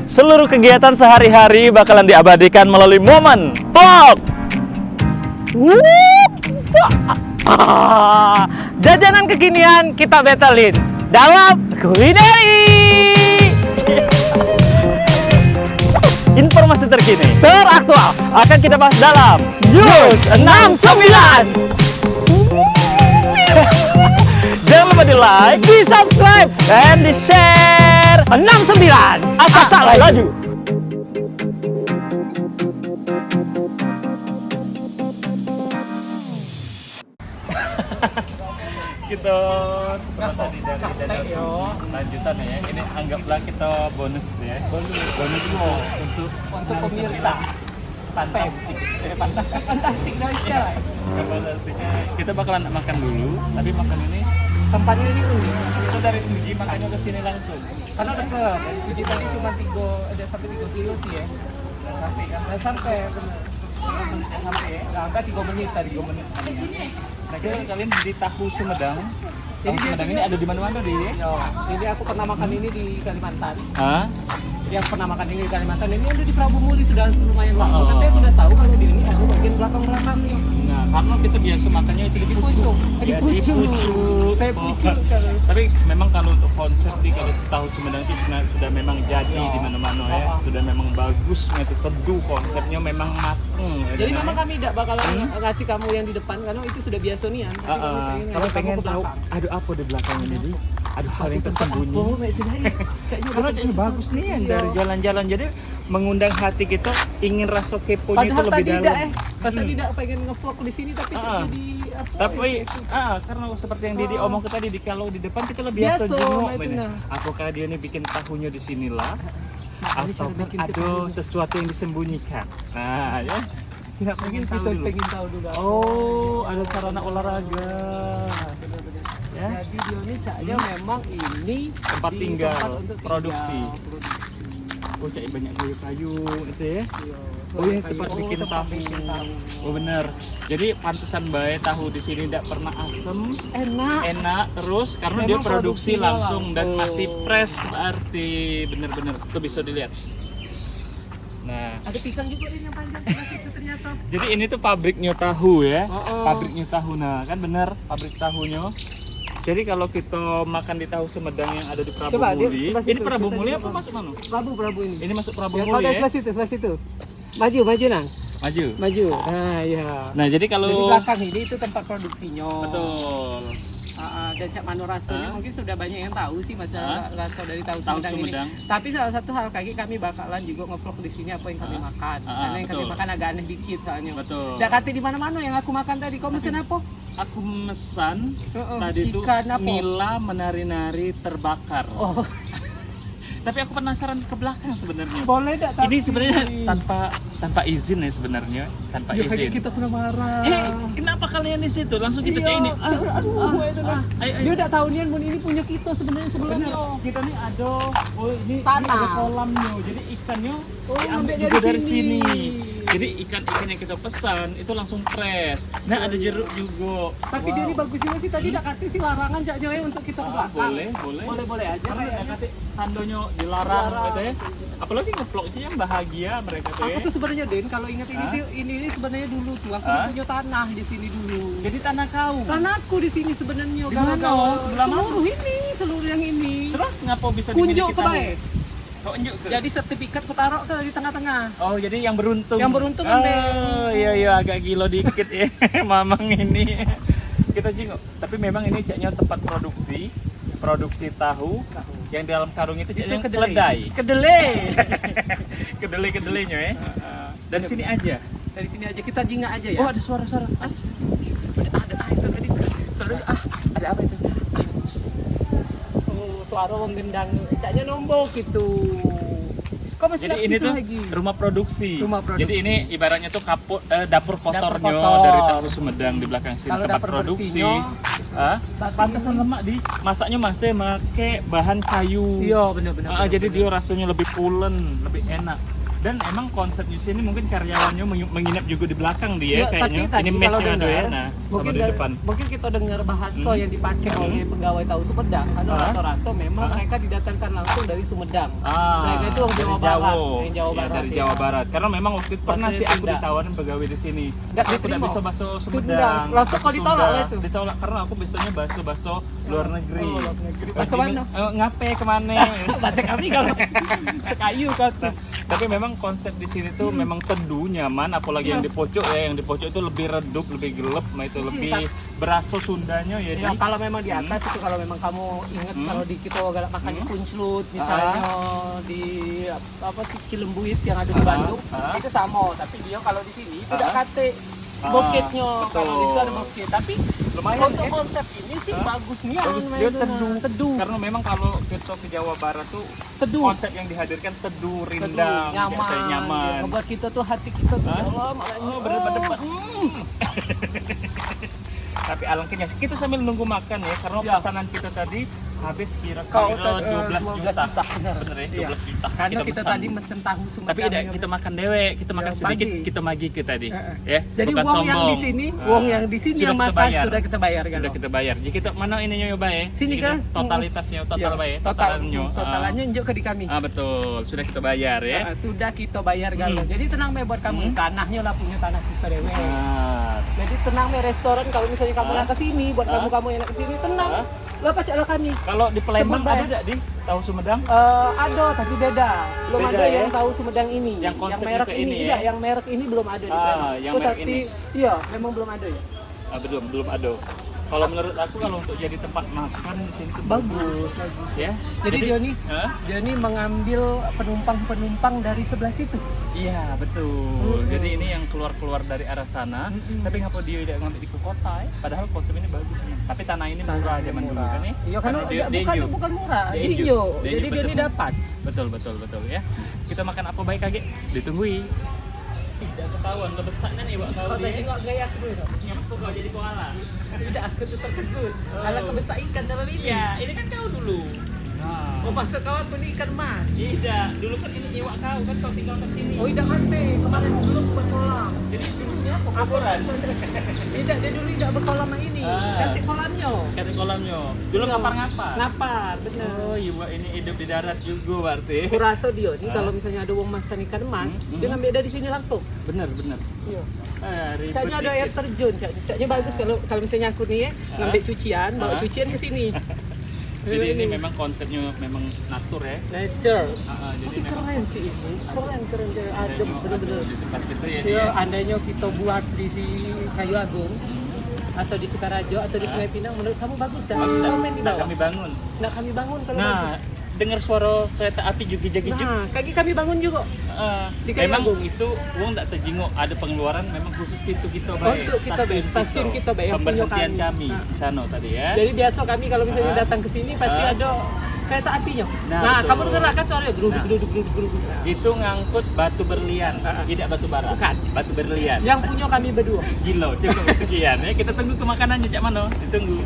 Seluruh kegiatan sehari-hari bakalan diabadikan melalui momen vlog. Jajanan kekinian kita betelin dalam kulineri. Informasi terkini, teraktual akan kita bahas dalam News 69. Jangan lupa di like, di subscribe, dan di share 69. Asal tak laju. Kita tadi dari lanjutan ya. Ini anggaplah kita bonus ya. Bonus untuk pemirsa. Fantastik dari sekarang. Fantastiknya kita bakalan makan dulu. Tapi makan ini Tempatnya ini unik. kita dari Suji makanya ke sini langsung. Karena dekat dari Suji tadi cuma 3 kilo sih ya. Nggak sampai bener. Nggak sampai ya. Nggak angka 3 menit tadi 3 menit. Nah kita sekalian di tahu Sumedang. Tahu Jadi Sumedang ini ada di mana-mana di? Jadi aku pernah makan ini di Kalimantan. Hah? Jadi aku pernah makan ini di Kalimantan. Ini ada di Prabu Muli sudah lumayan lama. Oh. Tapi aku udah tahu kalau di ini ada bagian belakang-belakangnya. Nah, karena kita biasa makannya itu di pucuk. Di pucuk. Teh pucuk. Tapi memang kalau untuk konsep di kalau tahu Sumedang itu sudah memang jadi di mana-mana ya. Sudah memang bagus, itu teduh konsepnya memang mateng. Jadi memang kami tidak bakalan ngasih kamu yang di depan karena itu sudah biasa nih kan. Kalau pengen tahu, aduh apa di belakang ini di? Aduh hal yang tersembunyi. Karena caknya bagus nih yang dari jalan-jalan jadi mengundang hati kita ingin rasa keponya itu lebih dalam. Padahal tidak pengen ngevlog di sini tapi jadi apa? Tapi karena seperti yang Didi omong tadi kalau di depan kita lebih biasa jenguk ini. Apakah dia ini bikin tahunya di sinilah atau ada sesuatu yang disembunyikan. Nah, ya. Tidak pengen tahu dulu. Oh, ada sarana olahraga. Ya. Jadi dia ini caknya memang ini tempat tinggal, untuk produksi. Oh, cak banyak kayu-kayu itu ya. Oh, yang tempat bikin tahu. Oh, bener. Jadi pantesan bae tahu di sini tidak pernah asem, enak terus karena dia produksi langsung dan masih fresh berarti bener-bener. Itu bisa dilihat. Nah, ada pisang juga ini yang panjang itu ternyata. Jadi ini tuh pabriknya tahu ya. Pabriknya tahu. Nah, kan bener pabrik tahunya. Jadi kalau kita makan di tahu Sumedang yang ada di Prabu Muli, ini Prabu Muli apa masuk mana? Prabu ini. Ini masuk Prabu ya, Muli ya? Sebelah situ. Maju nang. Maju. Nah, ya. Nah, jadi kalau di belakang ini itu tempat produksinya. Betul. Dan Cak Mano rasanya mungkin sudah banyak yang tahu sih masalah rasa dari tahu Sumedang ini. Tapi salah satu hal kami bakalan juga ngevlog di sini apa yang kami makan. Karena yang kami makan agak aneh dikit soalnya. Betul. Dakati di mana-mana yang aku makan tadi. Kau mesen apa? Aku mesan tadi itu nila menari-nari terbakar. Oh. Tapi aku penasaran ke belakang sebenarnya. Boleh enggak? Ini sebenarnya tanpa izin ya sebenarnya, tanpa izin. Kita kena marah. Kenapa kalian di situ? Langsung kita cek ini. Dia udah tahu nih ini punya kita sebenarnya sebelumnya. Kita nih ada ini tanah. Ada kolamnya. Jadi ikannya diambil juga dari sini. Jadi ikan-ikan yang kita pesan itu langsung fresh. Nah, ada jeruk juga. Tapi dia ini bagus juga sih tadi dak kate sih larangan Cak Joy untuk kita ke belakang. Boleh aja. Karena dak kate tandonyo dilarang gitu ya. Apalagi ngevlog itu yang bahagia mereka tuh ya. Aku tuh sebenarnya Den kalau ingat ini sebenarnya dulu tuh aku punya tanah di sini dulu. Jadi tanah kau. Tanahku di sini sebenarnya. Di mana kau? Sebelah mana? Seluruh yang ini. Terus ngapa bisa dimiliki Kunjuk ke baik. Oh, jadi sertifikat ku taruh ke di tengah-tengah. Oh, jadi yang beruntung. Yang beruntung kan, Oh, iya agak gilo dikit ya. Mamang ini. Kita jenguk. Tapi memang ini caknya tempat produksi tahu. Yang di dalam karung itu caknya kedelai. Kedelai-kedelainya ya. Dari sini aja. Dari sini aja kita jingak aja ya. Oh, ada suara-suara. Ada itu tadi. Ada apa itu? Suara menggendang caknya nombok gitu. Kok masih jadi ini tuh lagi? Rumah produksi. Jadi ini ibaratnya tuh dapur kotornya kotor. dari tahu Sumedang di belakang sini. Kalau tempat produksi. Pantesan lemak di masaknya masih pakai bahan kayu. Iya benar-benar. Jadi dia rasanya lebih pulen, lebih enak. Dan emang konsep di sini mungkin karyawannya menginap juga di belakang dia Ya, kayaknya. tapi Ini tadi mesnya kalau ada ya. dengar, Nah, mungkin sama di depan. mungkin kita dengar bahasa yang dipakai oleh pegawai tahu Sumedang karena rata-rata memang mereka didatangkan langsung dari Sumedang. Mereka itu orang dari Jawa Barat, Jawa. yang Jawa Iya, Barat. dari ya. Jawa Barat. Karena memang waktu itu pernah Bahasa sih aku Sunda. ditawarin pegawai di sini. Nggak Aku tidak diterima. bisa bahasa Sunda. Sumedang. Langsung bahasa kau ditolak Sunda. itu? Ditolak karena aku biasanya bahasa luar negeri. Oh, luar negeri. Bahasa Jadi, mana? Ngape kemana? Bahasa kami kalau sekayu kau tuh. Tapi memang konsep di sini tuh memang teduh, nyaman, apalagi yang di pojok ya, yang di pojok itu lebih redup, lebih gelap, nah itu lebih berasa Sundanya ya. Ya, kalau memang di atas itu kalau memang kamu ingat kalau di kita galak makan di Puncelut misalnya di apa sih Cilembuit yang ada di Bandung itu sama, tapi dia kalau di sini tidak kate boketnya, betul. kalau itu ada boket, tapi Lumayan, untuk ya. konsep ini sih bagusnya Bagus, memang dia benar. Teduh Karena memang kalau kita ke Jawa Barat tuh teduh konsep yang dihadirkan teduh, rindang, nyaman, nyaman. ya, ngebuat kita tuh hati kita tuh ya Allah makanya berdebat-debat. Tapi alangkahnya kita sambil nunggu makan ya, karena pesanan kita tadi habis Kau kira-kira 12 juta. benar. Bener ya, Iya. 12 juta. Karena kita pesan. tadi mesen tahu Sumedang. Tapi tidak kita makan dewe, kita makan Ya, sedikit, bagi. kita bagi ke tadi. Ya, Jadi bukan wong sombong. yang di sini, wong yang di sini Sudah yang kita makan bayar. sudah kita bayar kan. Sudah kita bayar. Jadi kita mana ininya ya, Bay? Sini Jadi kan? totalitasnya, total Bay, totalannya. Totalannya unjuk ke di kami. Betul, sudah kita bayar ya. Sudah kita bayar galau. Jadi tenang me buat kamu, tanahnya lah punya tanah kita dewe. Jadi tenang me restoran kalau misalnya kamu nak ke sini, buat kamu yang nak ke sini tenang. Lah pacaklah kami. Kalau di Palembang Sebut, ada enggak di tahu Sumedang? Ada tapi beda. Belum Beda, ada ya? yang tahu Sumedang ini. Yang konsepnya merek ke ini, ini, iya, ya? yang merek ini belum ada di yang merek tapi ini. iya, memang belum ada ya. Belum ada. Kalau menurut aku kalau untuk jadi tempat makan di sini tuh Bagus. ya. Jadi dia nih, Hah? dia nih mengambil penumpang-penumpang dari sebelah situ. Iya betul. Jadi ini yang keluar dari arah sana. Tapi ngapa dia tidak ngambil di kota ya? Padahal konsep ini bagus. Tapi tanah ini murah zaman dulu kan ya? Iya kan Karena bukan murah, Dia hijau. hijau. Jadi dia nih dapat. Betul ya. Kita makan apa baik kage? Ditunggui. Tidak ketahuan kebesaran nih Wak kau dia. Tengok gaya aku dulu. Nyampe kau jadi koala. Tidak, aku tuh terkejut. Kalau kebesar ikan dalam ini. Iya, ini kan kau dulu. Nah. Oh, maksud kau aku ini ikan mas. Tidak, dulu kan ini iwak kau kan kau tinggal ke sini. Oh, tidak mati. Kemarin belum berkolam. Jadi dulunya pekuburan. Tidak, dia dulu tidak berkolam sama ini. Ganti kolamnya. Kata kolamnya. Dulu ngapar-ngapar. Ngapar, bener. Oh, iwak ini hidup di darat juga berarti. Aku rasa dia nih kalau misalnya ada wong masan ikan emas, dia ngambil dari sini langsung. Bener. Iya. Ribet Caknya ada air dikit. terjun, caknya bagus kalau misalnya aku nih ya, ngambil cucian, bawa cucian ke sini. Jadi ini memang konsepnya memang natur ya. Nature. Jadi Tapi memang keren sih ini, keren adem bener-bener. di tempat kita ya. Ya, andainya kita buat di Kayu Agung atau di Sukarajo atau di Sungai Pinang, menurut kamu bagus dah? Komen di bawah. Kami bangun. Nggak kami bangun kalau Nah, bagus. dengar suara kereta api juga-juga. Nah, kami bangun juga. Di Kayu Memang Agung. itu uang tak terjenguk, ada pengeluaran memang khusus pintu kita Untuk kita, Bay. Stasiun kita, Bay, yang punya pemberhentian kami. kami Nah. di sana tadi ya. Jadi biasa kami kalau misalnya datang ke sini pasti ada kereta apinya. Nah, Nah, betul. kamu dengar kan suaranya geruduk. Itu ngangkut batu berlian, tidak batu bara. Bukan. Batu berlian. Yang punya kami berdua. Gila, cukup sekian ya. Kita tunggu ke makanannya, Cak Mano. Ditunggu.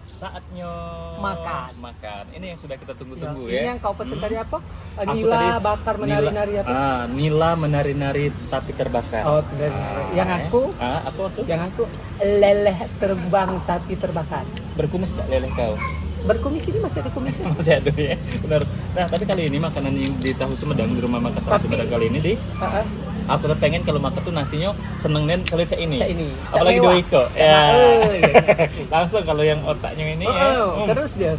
Saatnya makan. Ini yang sudah kita tunggu-tunggu Ini ya. yang kau pesen tadi apa? Aku Nila tadi bakar menari-nari apa? Nila menari-nari tapi terbakar. Oh, yang aku, apa tuh? leleh terbang tapi terbakar. Berkumis gak leleh kau? Berkumis ini masih ada kumisnya. Masih ada ya, benar. Nah, tapi kali ini makanan yang di Tahu Sumedang, di rumah makan Tahu Tapi- Sumedang kali ini aku tuh pengen kalau makan tuh nasinya seneng nen kalau cak ini. Cak ini. Cak Apalagi mewah. doiko. Cak Ya. iya. Langsung kalau yang otaknya ini ya. Terus dia.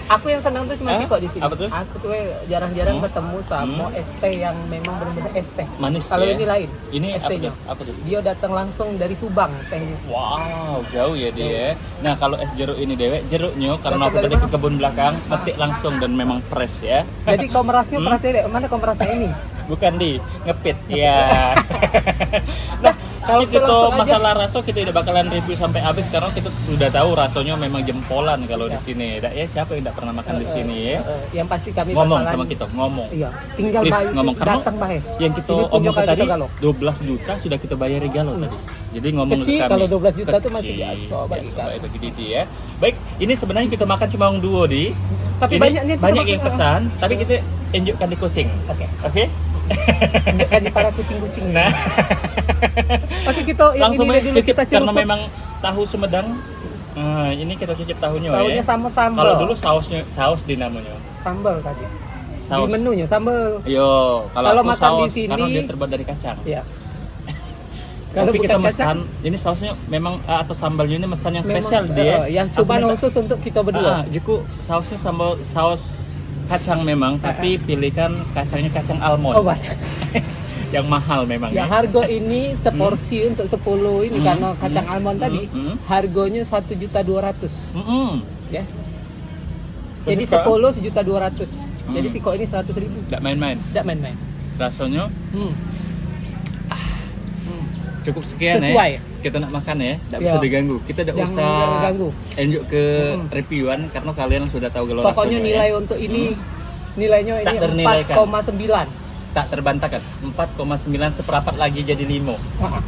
Aku yang senang tuh cuma sih kok di sini. Apa tuh? Aku tuh jarang-jarang ketemu sama ST yang memang benar-benar ST. Manis Kalau ya. ini lain. Ini apa ST-nya. tuh? Apa tuh? Dia datang langsung dari Subang tehnya. Wow, jauh ya dia. Nah, kalau es jeruk ini dewek, jeruknya karena aku Datang tadi dari ke kebun belakang, petik langsung dan memang fresh ya. Jadi kau merasnya dek. Mana kau merasnya ini? Bukan di ngepit. Iya. Nah, kalau Itu kita langsung aja. masalah rasa kita tidak bakalan review sampai habis karena kita sudah tahu rasanya memang jempolan kalau di sini. Ya, siapa yang tidak pernah makan di sini ya? Yang pasti kami Ngomong bakalan- sama kita, ngomong. Iya, tinggal Please, bayar ngomong. Karena datang bae. Yang kita Ini punya omong kali tadi kita galau. 12 juta sudah kita bayari galau tadi. Jadi ngomong Kecil, ke kami. kalau 12 juta tuh masih Kecil, biasa bagi kami. bagi Didi ya. Baik, ini sebenarnya kita makan cuma duo di. Tapi Ini banyak nih, kita banyak makan yang orang. pesan, tapi kita tunjukkan di kucing. Oke. Oke? Tunjukkan di para kucing-kucing. Nah, Oke, kita yang langsung ini dulu kita karena celup. memang tahu Sumedang. Nah, ini kita cicip tahunya Tahunya ya. sama sambal. Kalau dulu saus di namanya. Sambal tadi. Saus. Di menunya sambal. Yo, Kalau aku makan di saus sini- karena dia terbuat dari kacang. Iya. Kalau Tapi kita bukan kacang, mesan, ini sausnya memang atau sambalnya ini mesan yang memang, spesial dia. yang cuma khusus untuk kita berdua. Jiku sausnya sambal saus kacang memang, tapi pilihkan kacangnya kacang almond. Oh, banyak. Yang mahal memang Ya, ya. harga ini seporsi untuk 10 ini karena kacang almond tadi harganya 1.200.000 ya. Jadi 10 1.200.000. Jadi siko ini 100.000. Tidak main-main. Tidak main-main. Rasanya cukup sekian Sesuai. ya. Kita nak makan ya, tidak Ya. bisa diganggu. Kita tidak Jangan usah ganggu. lanjut ke reviewan karena kalian sudah tahu gelora Pokoknya rasanya, nilai ya. untuk ini nilainya Tak ini ternilaikan. 4,9. Tak terbantahkan. 4,9 seperempat lagi jadi 5.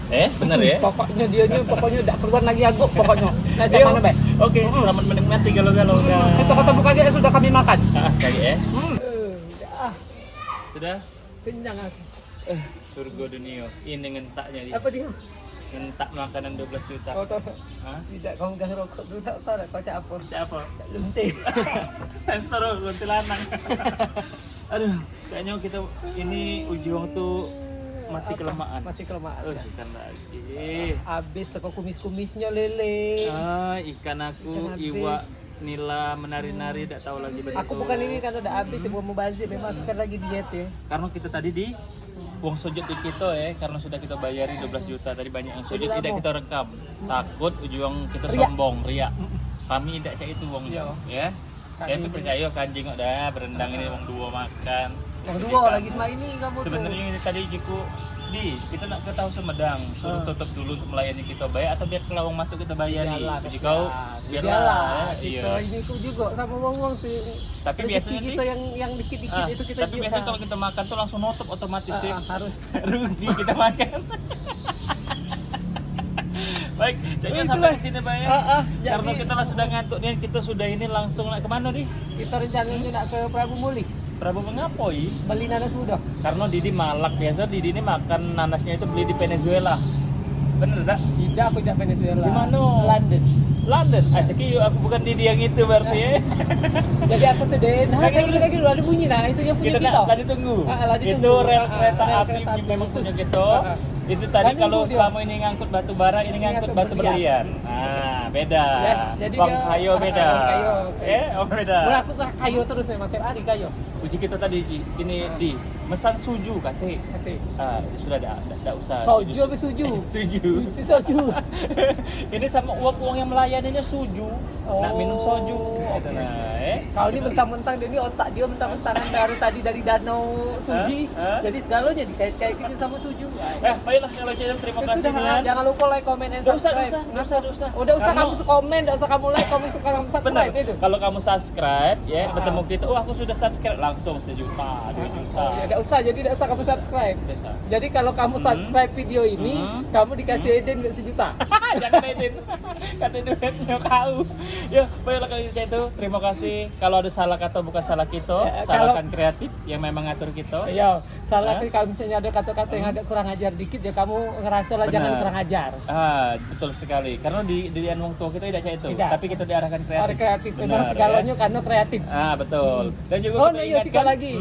Heeh. Benar ya? Pokoknya pokoknya tidak keluar lagi agak pokoknya. Nah, Ayo. mana, Be? Oke, selamat menikmati galau-galau. Kita ketemu kali ya sudah kami makan. Kayak ya. Ah, Sudah? kenyang aku. Surga dunia. Ini ngentaknya dia. Apa dia? Ngentak makanan 12 juta. Kau tahu? Hah? Tidak, kau gas rokok dulu tak tahu kau cak apa? Cak apa? Cak lunting. Sensor kuntilanak. Aduh, kayaknya kita ini Ujiwang tuh mati kelamaan. Mati kelamaan. Ikan lagi. Habis teko kumis-kumisnya lele. Ikan aku, Ikan habis. iwa, nila, menari-nari, tidak tahu lagi begitu. Aku bukan ini kan udah habis ya mau bazir memang aku kan lagi diet ya. Karena kita tadi di uang sujud di kita ya, karena sudah kita bayari 12 juta tadi banyak yang sujud tidak kita rekam. Takut Ujiwang kita Riak. sombong, riak. Kami tidak cak itu uangnya, ya. Saya tuh percaya kan jengok dah berendang ini uang dua makan. Yang dua lagi sama ini kamu tuh. Sebenarnya ini tadi Jiku kita nak ke tahu Sumedang suruh tutup dulu untuk melayani kita bayar atau biar kelawang masuk kita bayari. Jadi kau biarlah kita ini tuh juga sama uang tuh. Tapi rezeki biasanya kita yang dikit-dikit itu kita tapi juga. biasanya kalau kita makan tuh langsung nutup otomatis ya. Harus Rugi kita makan. Baik, jadi Itulah. sampai di sini Bay. Karena jadi- kita lah sudah ngantuk nih, kita sudah ini langsung nak kemana nih? kita rencananya nak ke Prabu Muli Prabu mengapoi? beli nanas muda. Karena Didi malak biasa Didi ini makan nanasnya itu beli di Venezuela. Bener tak? Tidak, aku tidak Venezuela. Di mana? London. London. Jadi aku bukan Didi yang itu berarti ya. Jadi aku tuh Den, lagi dulu ada bunyi nah itu yang punya Kita kita. nak lagi tunggu. Lagi Itu tunggu. rel kereta Rel api kereta api memang khusus. punya kita. Itu tadi Kan kalau nunggu dia. selama ini ngangkut batu bara, ini ngangkut batu berlian. Nah, beda. Ya, jadi Bang dia- kayo beda. Bang kayo, oke. Beda. Aku kayu terus memang tiap hari kayu. Uji kita tadi ini di mesan suju kate. Hati. Sudah tidak usah. Soju apa suju? Suju. Soju. Ini sama uang yang melayaninya suju. Nak minum soju. Gitu nah, Kau ini mentang-mentang dia ini otak dia mentang-mentang dari tadi dari danau Suji. Hah? Jadi segalanya dikait-kaitin sama Suju. Baiklah kalau saya terima kasih Sudah, Nian. jangan lupa like, comment, and Nggak usah, subscribe. nggak usah. Udah usah Karena- kamu komen, udah usah kamu like, kamu subscribe Benar. itu. Kalau kamu subscribe ya, bertemu kita, aku sudah subscribe langsung 1 juta, 2 juta. Ya, tidak usah, jadi tidak usah kamu subscribe. Bisa. Jadi kalau kamu subscribe video ini, kamu dikasih Eden nggak 1 juta. Jangan edit. Kata duitnya kau. Ya, baiklah kalau itu. Terima kasih. Kalau ada salah kata bukan salah kita, Ya, salahkan kreatif yang memang ngatur kita. Iya, salah Hah? kalau misalnya ada kata-kata yang agak kurang ajar dikit ya kamu ngerasa lah Benar. jangan kurang ajar. Betul sekali. Karena di wong tua kita tidak kayak itu. Tidak. Tapi kita diarahkan kreatif. Orang kreatif memang Benar, segalanya ya? karena kreatif. Betul. Dan juga Oh, kita nah, iya ingatkan- sekali lagi.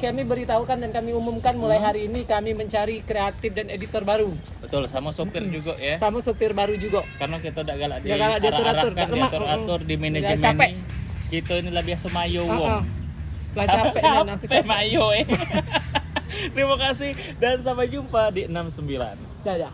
Kami beritahukan dan kami umumkan mulai hari ini kami mencari kreatif dan editor baru. Betul, sama sopir juga ya. Sama supir baru juga. Karena kita udah galak Ya, galak diatur-atur, diarahkan, tak lemak. diatur-atur di Ya, manajemen capek. ini. Kita ini lah biasa mayo wong. Lah capek dan aku Capek capek. mayo Terima kasih dan sampai jumpa di 69. Dadah.